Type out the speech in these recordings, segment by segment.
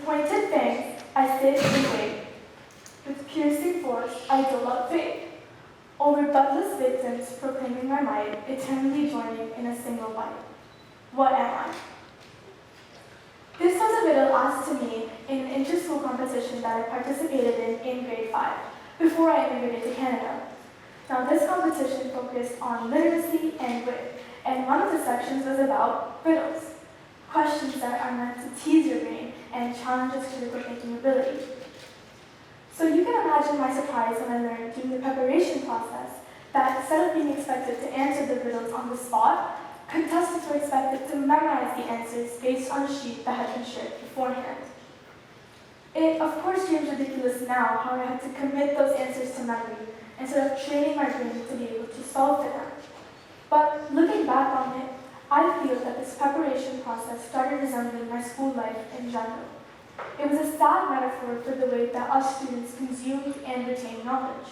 pointed fangs, I sit and wait. With piercing force, I dole out fate. Over bloodless victims proclaiming my might, eternally joining in a single bite. What am I? This was a riddle asked to me in an inter-school competition that I participated in grade 5, before I immigrated to Canada. Now, this competition focused on literacy and wit, and one of the sections was about riddles, questions that are meant to tease your brain and challenge its critical thinking ability. So you can imagine my surprise when I learned during the preparation process that instead of being expected to answer the riddles on the spot, contestants were expected to memorize the answers based on a sheet that had been shared beforehand. It, of course, seems ridiculous now how I had to commit those answers to memory instead of training my brain to be able to solve for them. But looking back on it, I feel that this preparation process started resembling my school life in general. It was a sad metaphor for the way that us students consumed and retained knowledge.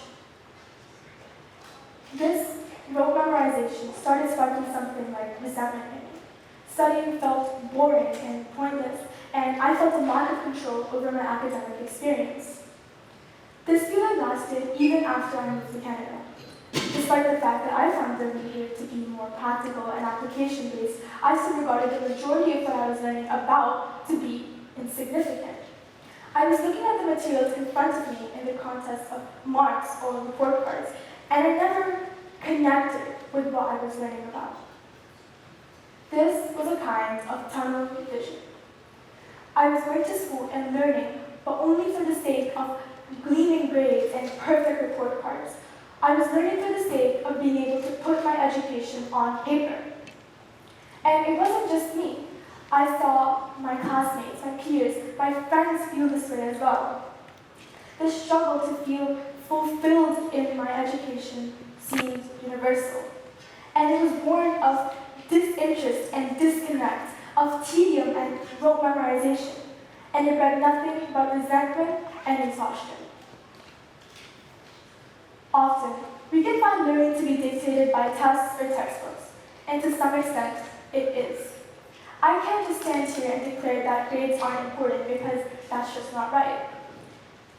This rote memorization started sparking something like resentment in me. Studying felt boring and pointless, and I felt a lack of control over my academic experience. This feeling lasted even after I moved to Canada. Despite the fact that I found learning here to be more practical and application-based, I still regarded the majority of what I was learning about to be insignificant. I was looking at the materials in front of me in the context of marks or report cards, and I never connected with what I was learning about. This was a kind of tunnel vision. I was going to school and learning, but only for the sake of gleaming grades and perfect report cards. I was learning for the sake of being able to put my education on paper. And it wasn't just me. I saw my classmates, my peers, my friends feel this way as well. The struggle to feel fulfilled in my education seemed universal. And it was born of disinterest and disconnect, of tedium and rote memorization. And it bred nothing but resentment and exhaustion. Often, we can find learning to be dictated by tests or textbooks, and to some extent, it is. I can't just stand here and declare that grades aren't important because that's just not right.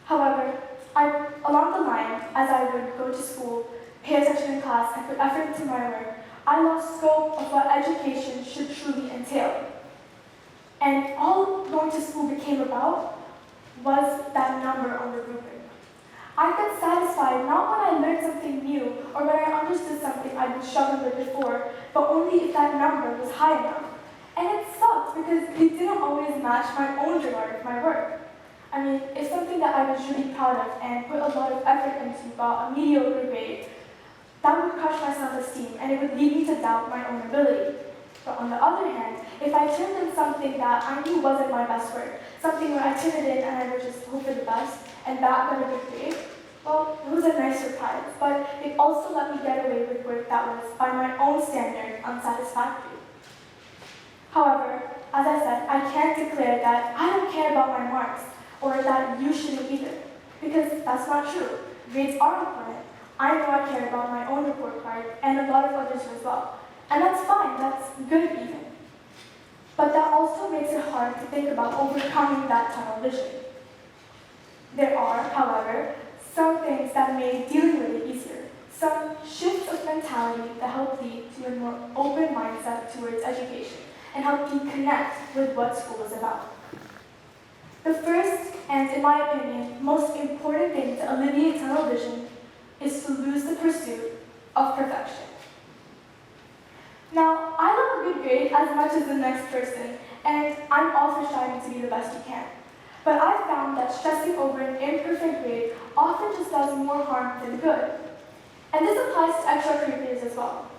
However, along the line, as I would go to school, pay attention in class, and put effort into my work, I lost scope of what education should truly entail. And all going to school became about was that number on the rubric. I got satisfied not when I learned something new or when I understood something I'd been struggling with before, but only if that number was high enough. And it sucked because it didn't always match my own regard of my work. I mean, if something that I was really proud of and put a lot of effort into got a mediocre grade, that would crush my self-esteem and it would lead me to doubt my own ability. But on the other hand, if I turned in something that I knew wasn't my best work, something where I turned it in and I would just hope for the best, and that got a good grade, well, it was a nice surprise, but it also let me get away with work that was, by my own standard, unsatisfactory. However, as I said, I can't declare that I don't care about my marks, or that you shouldn't either, because that's not true. Grades are important. I know I care about my own report card, and a lot of others as well. And that's fine, that's good even. But that also makes it hard to think about overcoming that tunnel vision. There are, however, some things that make dealing with it easier. Some shifts of mentality that help lead to a more open mindset towards education and help you connect with what school is about. The first, and in my opinion, most important thing to alleviate tunnel vision is to lose the pursuit of perfection. Now, I love a good grade as much as the next person, and I'm all for striving to be the best you can. But I've found that stressing over an imperfect grade often just does more harm than good. And this applies to extracurriculars as well.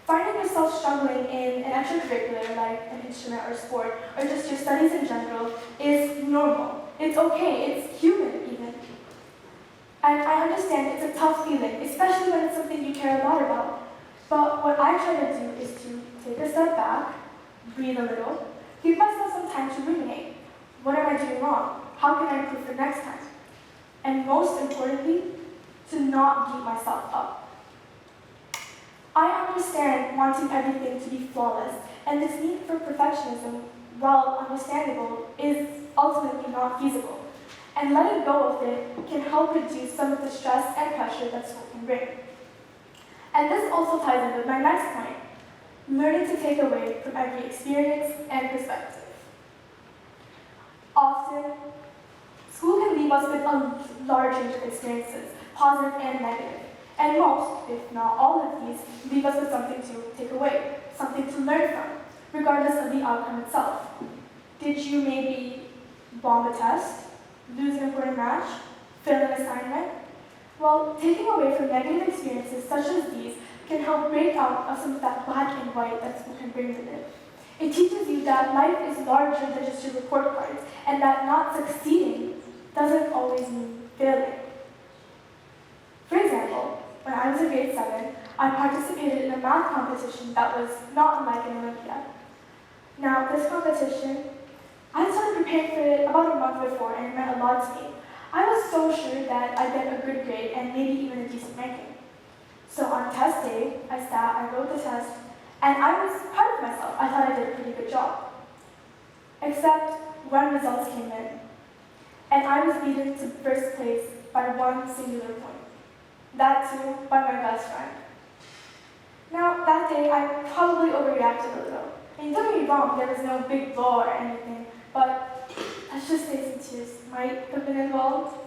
Finding yourself struggling in an extracurricular like an instrument or sport, or just your studies in general, is normal. It's okay, it's human even. And I understand it's a tough feeling, especially when it's something you care a lot about. But what I try to do is to take a step back, breathe a little, give myself some time to ruminate. What am I doing wrong? How can I improve for next time? And most importantly, to not beat myself up. I understand wanting everything to be flawless, and this need for perfectionism, while understandable, is ultimately not feasible, and letting go of it can help reduce some of the stress and pressure that school can bring. And this also ties in with my next point, learning to take away from every experience and perspective. Often, school can leave us with a large range of experiences, positive and negative. And most, if not all of these, leave us with something to take away, something to learn from, regardless of the outcome itself. Did you maybe bomb a test, lose an important match, fail an assignment? Well, taking away from negative experiences such as these can help break out of some of that black and white that school can bring with it. It teaches you that life is larger than just your report cards, and that not succeeding doesn't always mean failing. For example, when I was in grade 7, I participated in a math competition that was not unlike an Olympiad. Now, this competition, I had started preparing for it about a month before, and it meant a lot to me. I was so sure that I'd get a good grade and maybe even a decent ranking. So on test day, I wrote the test, and I was proud of myself. I thought I did a pretty good job. Except when results came in, and I was beaten to first place by one singular point. That too, by my best friend. Now, that day, I probably overreacted a little. And don't get me wrong, there was no big blow or anything, but let's just say some tears might have been involved.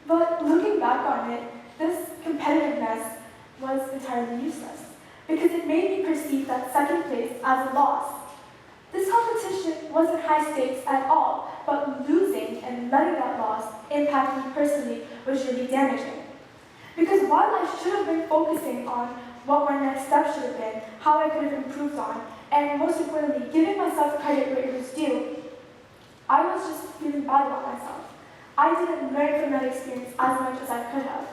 But looking back on it, this competitiveness was entirely useless, because it made me perceive that second place as a loss. This competition wasn't high stakes at all, but losing and letting that loss impact me personally was really damaging. Because while I should have been focusing on what my next step should have been, how I could have improved on, and most importantly, giving myself credit where it was due, I was just feeling bad about myself. I didn't learn from that experience as much as I could have.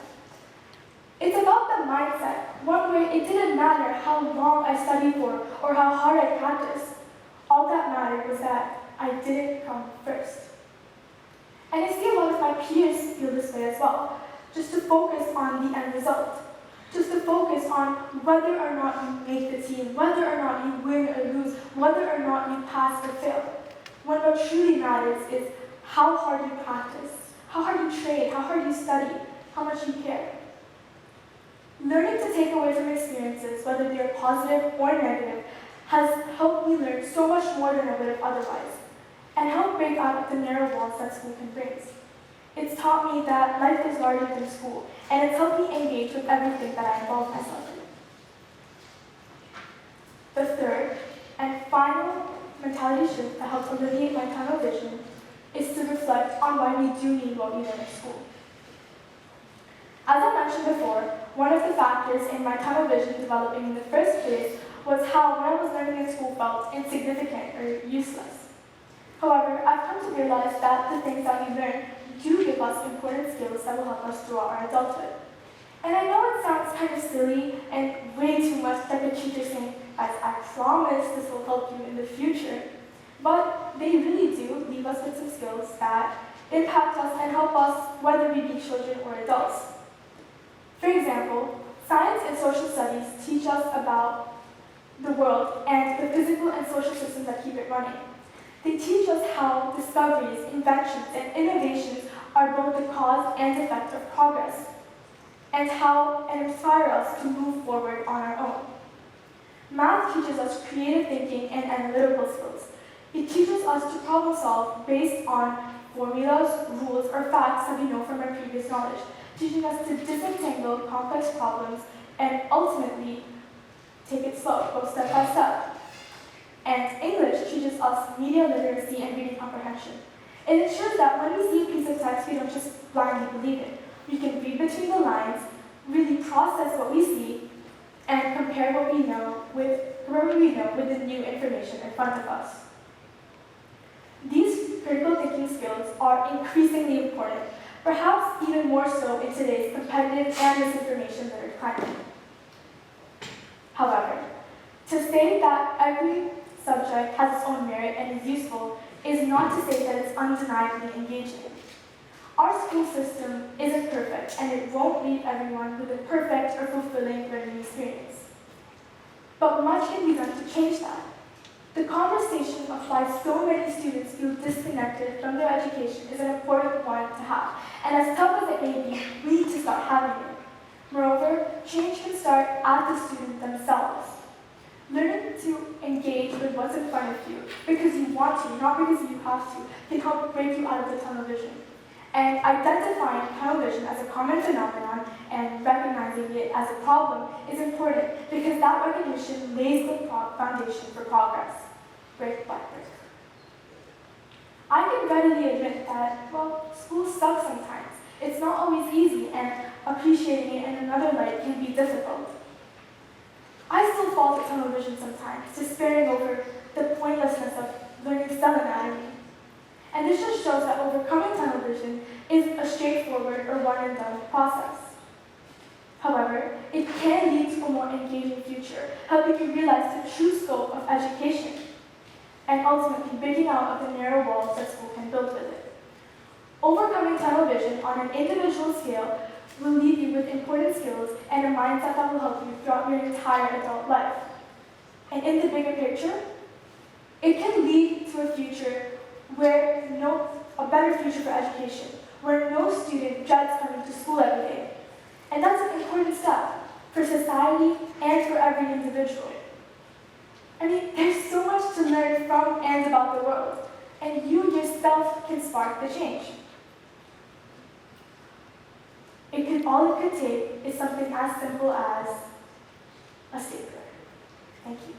It's about the mindset, one where it didn't matter how long I studied for or how hard I practiced. All that mattered was that I didn't come first. And I see a lot of my peers feel this way as well, just to focus on the end result, just to focus on whether or not you make the team, whether or not you win or lose, whether or not you pass or fail. When what truly matters is how hard you practice, how hard you train, how hard you study, how much you care. Learning to take away from experiences, whether they are positive or negative, has helped me learn so much more than I would have otherwise, and helped break out of the narrow walls that school can bring. It's taught me that life is larger than school, and it's helped me engage with everything that I involve myself in. The third and final mentality shift that helps alleviate my tunnel vision is to reflect on why we do need what we learn at school. As I mentioned before, one of the factors in my tunnel vision developing in the first place was how what I was learning in school felt insignificant or useless. However, I've come to realize that the things that we learn do give us important skills that will help us throughout our adulthood. And I know it sounds kind of silly and way too much like a teacher saying, "Guys, I promise this will help you in the future." But they really do leave us with some skills that impact us and help us whether we be children or adults. For example, science and social studies teach us about the world and the physical and social systems that keep it running. They teach us how discoveries, inventions, and innovations are both the cause and effect of progress, and inspire us to move forward on our own. Math teaches us creative thinking and analytical skills. It teaches us to problem solve based on formulas, rules, or facts that we know from our previous knowledge, teaching us to disentangle complex problems and ultimately take it slow, go step by step. And English teaches us media literacy and reading comprehension. It ensures that when we see a piece of text, we don't just blindly believe it. We can read between the lines, really process what we see, and compare what we know with the new information in front of us. These critical thinking skills are increasingly important, perhaps even more so in today's competitive and misinformation-littered climate. However, to say that every subject has its own merit and is useful is not to say that it's undeniably engaging. Our school system isn't perfect, and it won't leave everyone with a perfect or fulfilling learning experience. But much can be done to change that. The conversation of why so many students feel disconnected from their education is an important one to have, and as tough as it may be, we need to start having it. Moreover, change can start at the student themselves. Learning to engage with what's in front of you because you want to, not because you have to, can help break you out of the tunnel vision. And identifying tunnel vision as a common phenomenon and recognizing it as a problem is important because that recognition lays the foundation for progress, brick by brick. I can readily admit that, well, school sucks sometimes. It's not always easy, and appreciating it in another light can be difficult. I still fall to tunnel vision sometimes, despairing over the pointlessness of learning cell anatomy. And this just shows that overcoming tunnel vision isn't a straightforward or one-and-done process. However, it can lead to a more engaging future, helping you realize the true scope of education, and ultimately breaking out of the narrow walls that school can build with it. Overcoming tunnel vision on an individual scale will leave you with important skills and a mindset that will help you throughout your entire adult life. And in the bigger picture, it can lead to a future where a better future for education, where no student dreads coming to school every day. And that's an important step for society and for every individual. I mean, there's so much to learn from and about the world, and you yourself can spark the change. All it could take is something as simple as a stapler. Thank you.